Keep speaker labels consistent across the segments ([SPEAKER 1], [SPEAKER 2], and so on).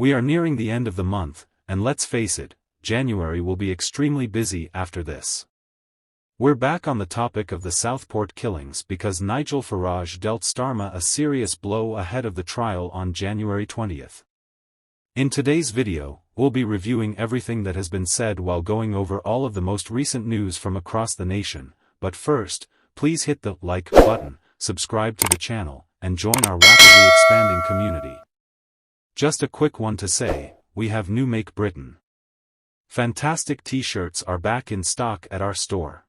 [SPEAKER 1] We are nearing the end of the month, and let's face it, January will be extremely busy after this. We're back on the topic of the Southport killings because Nigel Farage dealt Starmer a serious blow ahead of the trial on January 20th. In today's video, we'll be reviewing everything that has been said while going over all of the most recent news from across the nation, but first, please hit the like button, subscribe to the channel, and join our rapidly expanding community. Just a quick one to say, we have new Make Britain. Fantastic t-shirts are back in stock at our store.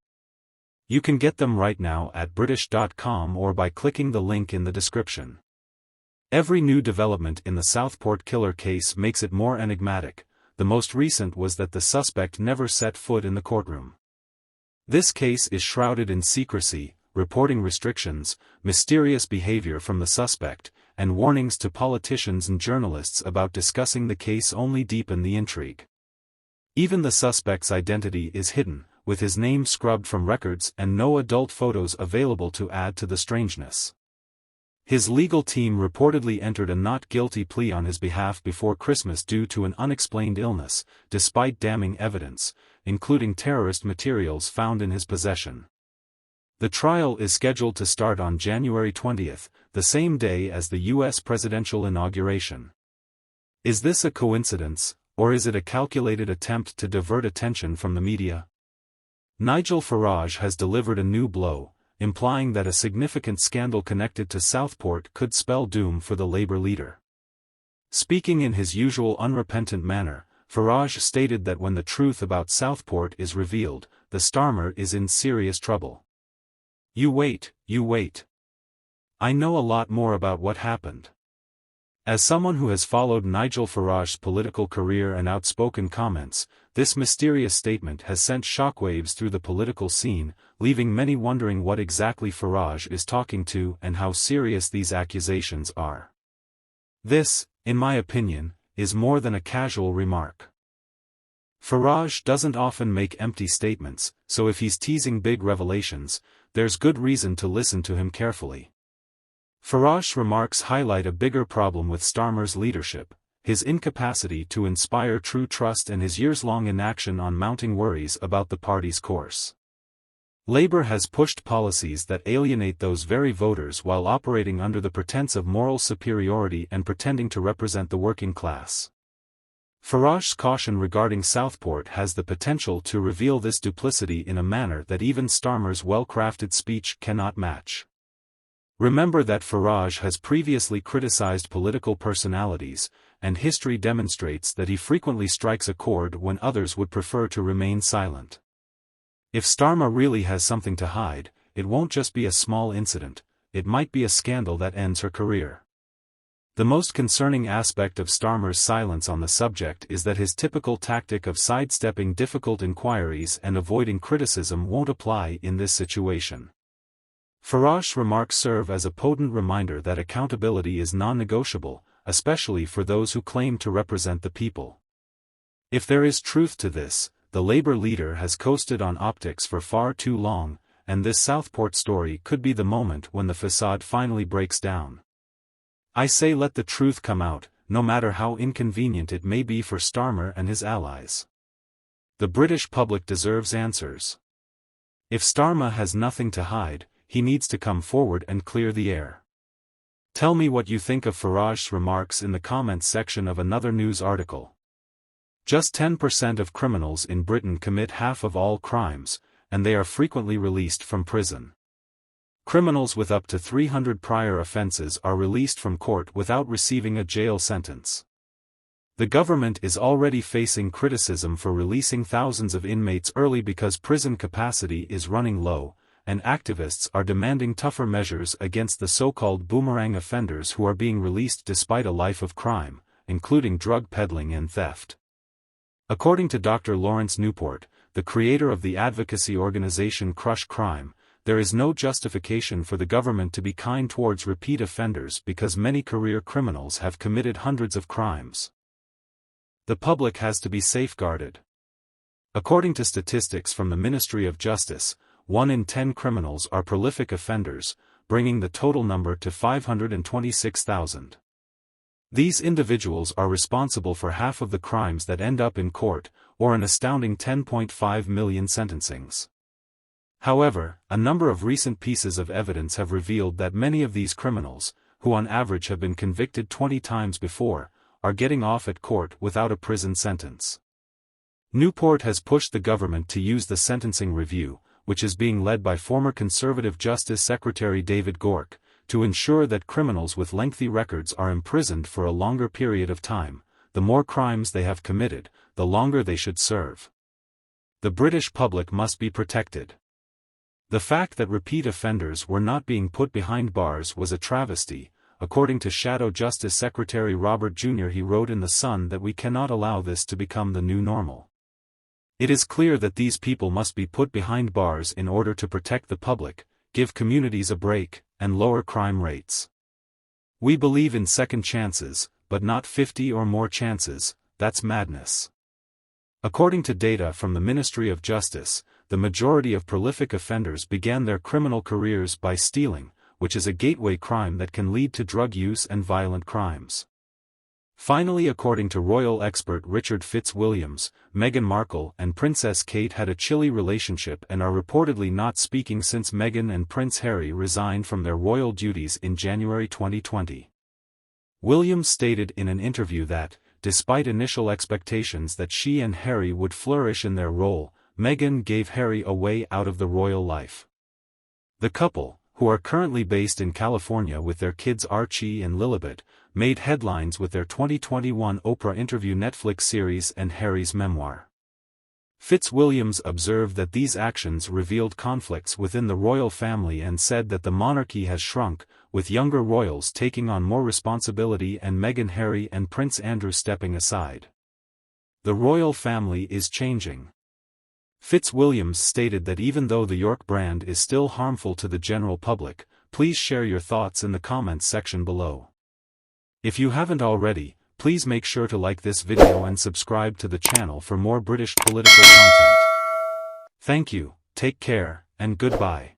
[SPEAKER 1] You can get them right now at british.com or by clicking the link in the description. Every new development in the Southport killer case makes it more enigmatic. The most recent was that the suspect never set foot in the courtroom. This case is shrouded in secrecy, reporting restrictions, mysterious behavior from the suspect, and warnings to politicians and journalists about discussing the case only deepen the intrigue. Even the suspect's identity is hidden, with his name scrubbed from records and no adult photos available to add to the strangeness. His legal team reportedly entered a not guilty plea on his behalf before Christmas due to an unexplained illness, despite damning evidence, including terrorist materials found in his possession. The trial is scheduled to start on January 20th, the same day as the U.S. presidential inauguration. Is this a coincidence, or is it a calculated attempt to divert attention from the media? Nigel Farage has delivered a new blow, implying that a significant scandal connected to Southport could spell doom for the Labour leader. Speaking in his usual unrepentant manner, Farage stated that when the truth about Southport is revealed, the Starmer is in serious trouble. You wait. I know a lot more about what happened. As someone who has followed Nigel Farage's political career and outspoken comments, this mysterious statement has sent shockwaves through the political scene, leaving many wondering what exactly Farage is talking to and how serious these accusations are. This, in my opinion, is more than a casual remark. Farage doesn't often make empty statements, so if he's teasing big revelations, there's good reason to listen to him carefully. Farage's remarks highlight a bigger problem with Starmer's leadership, his incapacity to inspire true trust and his years-long inaction on mounting worries about the party's course. Labour has pushed policies that alienate those very voters while operating under the pretense of moral superiority and pretending to represent the working class. Farage's caution regarding Southport has the potential to reveal this duplicity in a manner that even Starmer's well-crafted speech cannot match. Remember that Farage has previously criticized political personalities, and history demonstrates that he frequently strikes a chord when others would prefer to remain silent. If Starmer really has something to hide, it won't just be a small incident, it might be a scandal that ends her career. The most concerning aspect of Starmer's silence on the subject is that his typical tactic of sidestepping difficult inquiries and avoiding criticism won't apply in this situation. Farage's remarks serve as a potent reminder that accountability is non-negotiable, especially for those who claim to represent the people. If there is truth to this, the Labour leader has coasted on optics for far too long, and this Southport story could be the moment when the facade finally breaks down. I say let the truth come out, no matter how inconvenient it may be for Starmer and his allies. The British public deserves answers. If Starmer has nothing to hide, he needs to come forward and clear the air. Tell me what you think of Farage's remarks in the comments section of another news article. Just 10% of criminals in Britain commit half of all crimes, and they are frequently released from prison. Criminals with up to 300 prior offences are released from court without receiving a jail sentence. The government is already facing criticism for releasing thousands of inmates early because prison capacity is running low, and activists are demanding tougher measures against the so-called boomerang offenders who are being released despite a life of crime, including drug peddling and theft. According to Dr. Lawrence Newport, the creator of the advocacy organization Crush Crime, there is no justification for the government to be kind towards repeat offenders because many career criminals have committed hundreds of crimes. The public has to be safeguarded. According to statistics from the Ministry of Justice, 1 in 10 criminals are prolific offenders, bringing the total number to 526,000. These individuals are responsible for half of the crimes that end up in court, or an astounding 10.5 million sentencings. However, a number of recent pieces of evidence have revealed that many of these criminals, who on average have been convicted 20 times before, are getting off at court without a prison sentence. Newport has pushed the government to use the sentencing review, which is being led by former Conservative Justice Secretary David Gork, to ensure that criminals with lengthy records are imprisoned for a longer period of time. The more crimes they have committed, the longer they should serve. The British public must be protected. The fact that repeat offenders were not being put behind bars was a travesty, according to Shadow Justice Secretary Robert Jr. He wrote in The Sun that we cannot allow this to become the new normal. It is clear that these people must be put behind bars in order to protect the public, give communities a break, and lower crime rates. We believe in second chances, but not 50 or more chances. That's madness. According to data from the Ministry of Justice, the majority of prolific offenders began their criminal careers by stealing, which is a gateway crime that can lead to drug use and violent crimes. Finally, according to royal expert Richard Fitzwilliams, Meghan Markle and Princess Kate had a chilly relationship and are reportedly not speaking since Meghan and Prince Harry resigned from their royal duties in January 2020. Williams stated in an interview that, despite initial expectations that she and Harry would flourish in their role, Meghan gave Harry a way out of the royal life. The couple, who are currently based in California with their kids Archie and Lilibet, made headlines with their 2021 Oprah interview Netflix series and Harry's memoir. Fitzwilliams observed that these actions revealed conflicts within the royal family and said that the monarchy has shrunk, with younger royals taking on more responsibility and Meghan, Harry and Prince Andrew stepping aside. The royal family is changing. Fitzwilliams stated that even though the York brand is still harmful to the general public, please share your thoughts in the comments section below. If you haven't already, please make sure to like this video and subscribe to the channel for more British political content. Thank you, take care, and goodbye.